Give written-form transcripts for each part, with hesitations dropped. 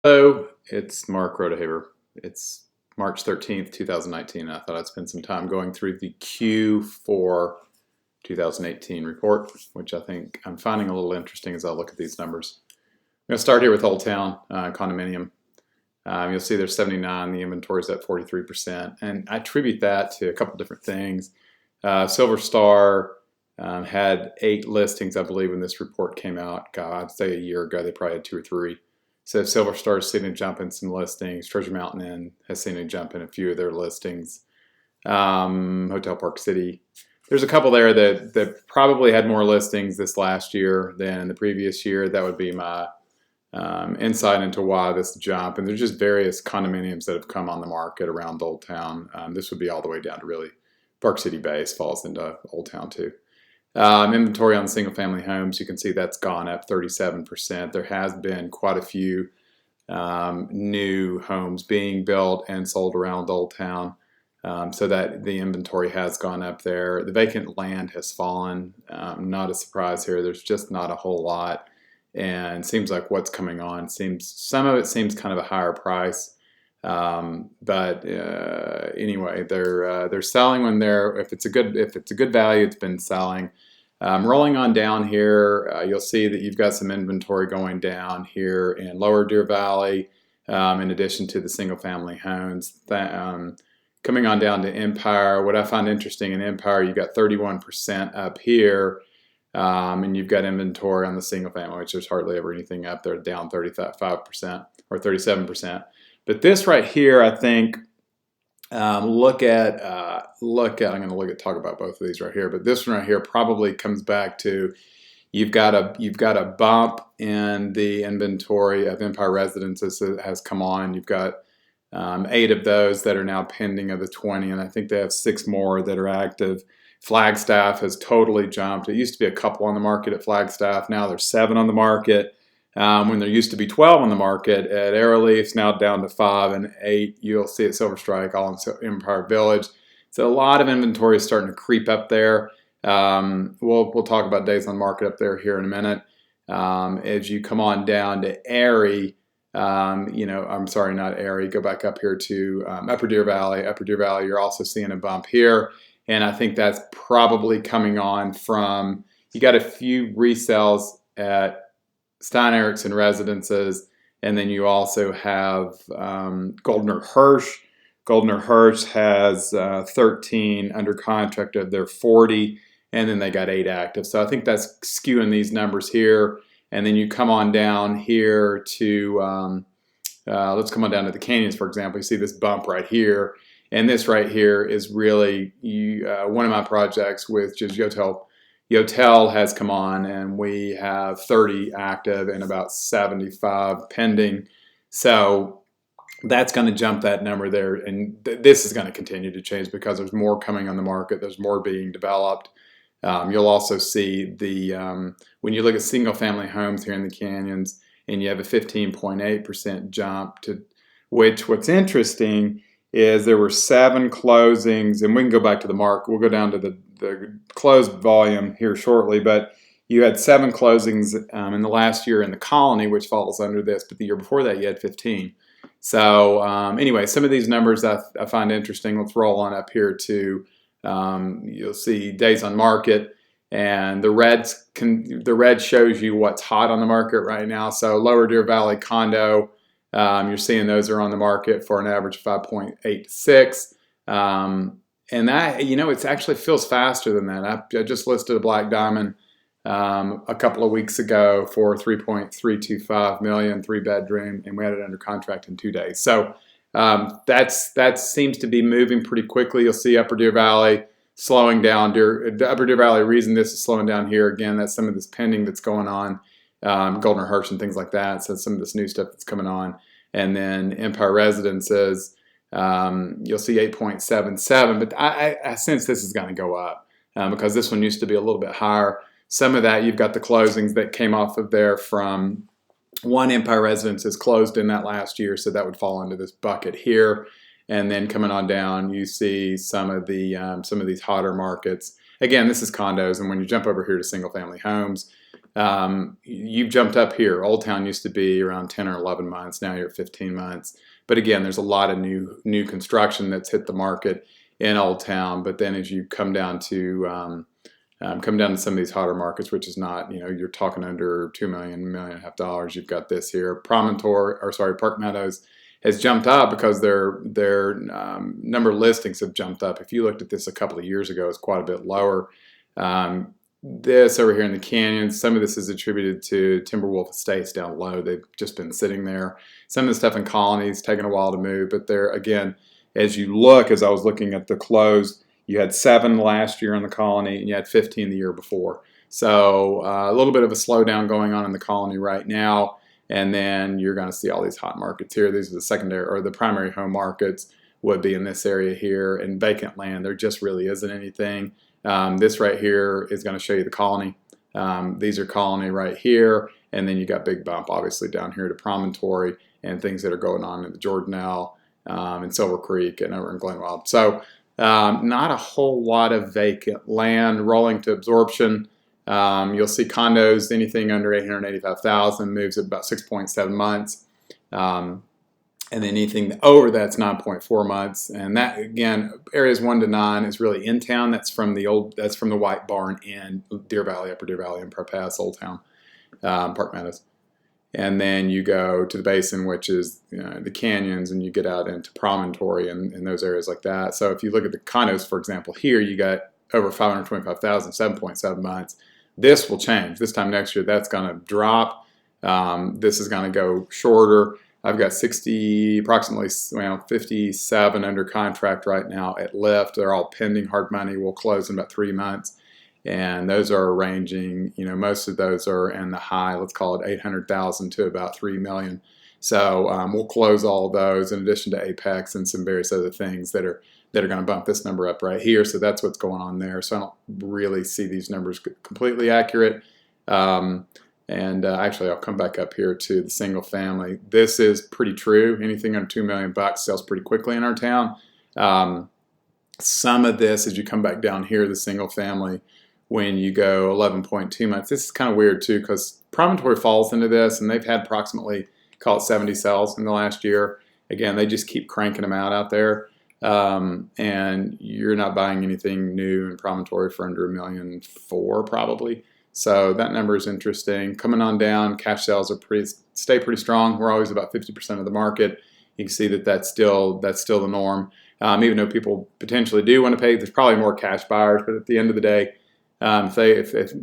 Hello, it's Mark Rodehaver. It's March 13th, 2019. I thought I'd spend some time going through the Q4 2018 report, which I think I'm finding a little interesting as I look at these numbers. I'm going to start here with Old Town condominium. You'll see there's 79, the inventory's at 43%, and I attribute that to a couple different things. Silver Star had 8 listings, I believe, when this report came out. God, I'd say a year ago they probably had 2 or 3. So Silver Star has seen a jump in some listings. Treasure Mountain Inn has seen a jump in a few of their listings. Hotel Park City. There's a couple there that probably had more listings this last year than in the previous year. That would be my insight into why this jump. And there's just various condominiums that have come on the market around Old Town. This would be all the way down to really Park City Base falls into Old Town too. Inventory on single family homes, you can see that's gone up 37%. There has been quite a few new homes being built and sold around Old Town, so that the inventory has gone up there. The vacant land has fallen. Not a surprise here. There's just not a whole lot, and it seems like what's coming on some of it seems kind of a higher price. But anyway, they're selling when if it's a good value, it's been selling. Rolling on down here, you'll see that you've got some inventory going down here in Lower Deer Valley, in addition to the single family homes. Coming on down to Empire, what I find interesting in Empire, you've got 31% up here, and you've got inventory on the single family, which there's hardly ever anything up there, down 35% or 37%. But this right here, I think, I'm going to talk about both of these right here, but this one right here probably comes back to you've got a bump in the inventory of Empire Residences that has come on. You've got 8 of those that are now pending of the 20, and I think they have 6 more that are active. Flagstaff has totally jumped. It used to be a couple on the market at Flagstaff. Now there's 7 on the market. When there used to be 12 on the market at Arrowleaf, now down to 5 and 8. You'll see at Silver Strike, all in Empire Village. So a lot of inventory is starting to creep up there. We'll talk about days on market up there here in a minute. As you come on down to Erie, I'm sorry, not Erie. Go back up here to Upper Deer Valley. Upper Deer Valley, you're also seeing a bump here, and I think that's probably coming on from you got a few resales at Stein Eriksen Residences, and then you also have Goldner Hirsch. Goldner Hirsch has 13 under contract of their 40, and then they got 8 active. So I think that's skewing these numbers here. And then you come on down here to, let's come on down to the Canyons, for example. You see this bump right here. And this right here is really one of my projects with just Yotel has come on, and we have 30 active and about 75 pending. So that's going to jump that number there. And this is going to continue to change because there's more coming on the market. There's more being developed. You'll also see when you look at single family homes here in the Canyons, and you have a 15.8% jump to what's interesting is there were 7 closings, and we can go back to the mark. We'll go down to the closed volume here shortly, but you had 7 closings in the last year in the Colony, which falls under this, but the year before that you had 15. So anyway, some of these numbers I find interesting. Let's roll on up here to you'll see days on market, and the red shows you what's hot on the market right now. So Lower Deer Valley condo, you're seeing those are on the market for an average of 5.86. And that, it actually feels faster than that. I just listed a Black Diamond a couple of weeks ago for $3.325 million, 3-bedroom, and we had it under contract in 2 days. So that seems to be moving pretty quickly. You'll see Upper Deer Valley slowing down. The Upper Deer Valley reason this is slowing down here, again, that's some of this pending that's going on, Goldner Hirsch and things like that. So some of this new stuff that's coming on. And then Empire Residences, you'll see 8.77, but I sense this is going to go up because this one used to be a little bit higher. Some of that, you've got the closings that came off of there from one Empire Residences closed in that last year, so that would fall into this bucket here. And then coming on down, you see some of these hotter markets. Again, this is condos, and when you jump over here to single family homes, You've jumped up here. Old Town used to be around 10 or 11 months. Now you're at 15 months. But again, there's a lot of new construction that's hit the market in Old Town. But then as you come down to some of these hotter markets, which is not, you're talking under $2 million, $1.5 million. You've got this here. Park Meadows has jumped up because their number of listings have jumped up. If you looked at this a couple of years ago, it's quite a bit lower. This over here in the canyons, some of this is attributed to Timberwolf Estates down low. They've just been sitting there. Some of the stuff in Colony's taken a while to move, but there again, as I was looking at the close, you had 7 last year in the Colony, and you had 15 the year before. So a little bit of a slowdown going on in the Colony right now, and then you're going to see all these hot markets here. These are the secondary or the primary home markets would be in this area here. In vacant land, there just really isn't anything. This right here is going to show you the Colony. These are Colony right here, and then you got big bump obviously down here to Promontory and things that are going on in the Jordanelle and Silver Creek and over in Glenwild. So not a whole lot of vacant land rolling to absorption. You'll see condos, anything under 885,000 moves at about 6.7 months. And then anything over that's 9.4 months. And that, again, areas 1 to 9 is really in town. That's from the White Barn in Deer Valley, Upper Deer Valley, Empire Pass, Old Town, Park Meadows. And then you go to the basin, which is the canyons, and you get out into Promontory and those areas like that. So if you look at the condos, for example, here you got over 525,000, 7.7 months. This will change. This time next year, that's going to drop. This is going to go shorter. I've got approximately 57 under contract right now at Lyft. They're all pending. Hard money will close in about 3 months. And those are ranging, most of those are in the high, let's call it 800,000 to about 3 million. So we'll close all of those in addition to Apex and some various other things that are going to bump this number up right here. So that's what's going on there. So I don't really see these numbers completely accurate. Actually, I'll come back up here to the single family. This is pretty true. Anything under $2 million sells pretty quickly in our town. Some of this, as you come back down here, the single family, when you go 11.2 months, this is kind of weird too, because Promontory falls into this, and they've had approximately, call it 70 sales in the last year. Again, they just keep cranking them out there. And you're not buying anything new in Promontory for under $1.4 million probably. So that number is interesting. Coming on down, cash sales are stay pretty strong. We're always about 50% of the market. You can see that's still the norm. Even though people potentially do want to pay, there's probably more cash buyers. But at the end of the day, if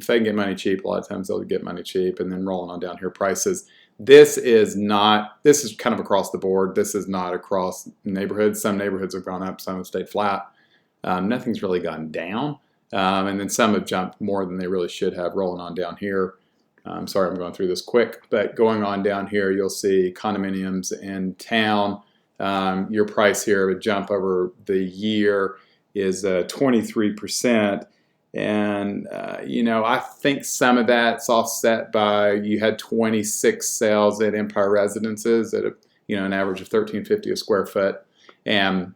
they can get money cheap, a lot of times they'll get money cheap. And then rolling on down here, prices. This is kind of across the board. This is not across neighborhoods. Some neighborhoods have gone up, some have stayed flat. Nothing's really gone down. And then some have jumped more than they really should have rolling on down here. Sorry, I'm going through this quick, but going on down here, you'll see condominiums in town. Your price here of a jump over the year is 23%. And, I think some of that's offset by you had 26 sales at Empire Residences at an average of $13.50 a square foot. And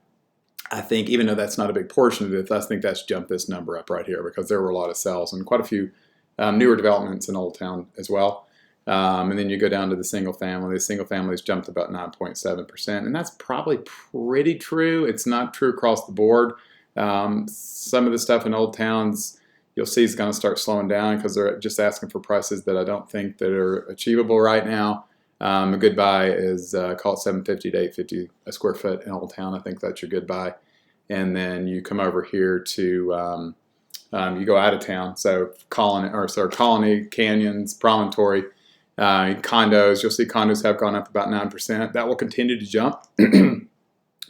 I think even though that's not a big portion of it, I think that's jumped this number up right here because there were a lot of sales and quite a few newer developments in Old Town as well. And then you go down to the single family. The single family's jumped about 9.7%, and that's probably pretty true. It's not true across the board. Some of the stuff in Old Towns you'll see is going to start slowing down because they're just asking for prices that I don't think that are achievable right now. A good buy is call it $750 to $850 a square foot in Old Town. I think that's your good buy. And then you come over here to you go out of town. So Colony, Canyons, Promontory, condos. You'll see condos have gone up about 9%. That will continue to jump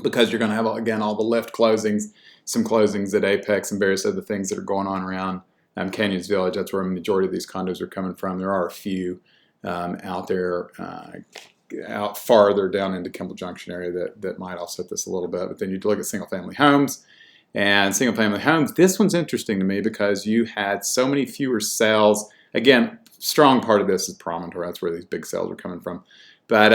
because you're going to have again all the lift closings, some closings at Apex, and various other things that are going on around Canyons Village. That's where a majority of these condos are coming from. There are a few out there, out farther down into Kimball Junction area that might offset this a little bit. But then you look at single-family homes. And single-family homes, this one's interesting to me because you had so many fewer sales. Again, strong part of this is Promontory. That's where these big sales are coming from. But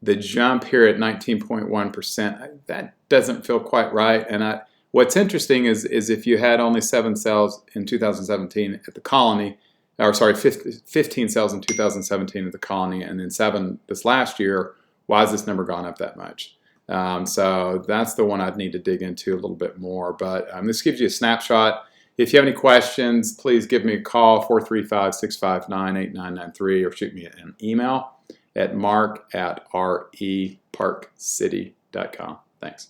the jump here at 19.1%, that doesn't feel quite right. And what's interesting is if you had only 7 sales in 2017 at the Colony, or sorry, 15 sales in 2017 at the Colony, and then 7 this last year. Why has this number gone up that much? So that's the one I'd need to dig into a little bit more. But this gives you a snapshot. If you have any questions, please give me a call, 435-659-8993, or shoot me an email at mark@reparkcity.com. Thanks.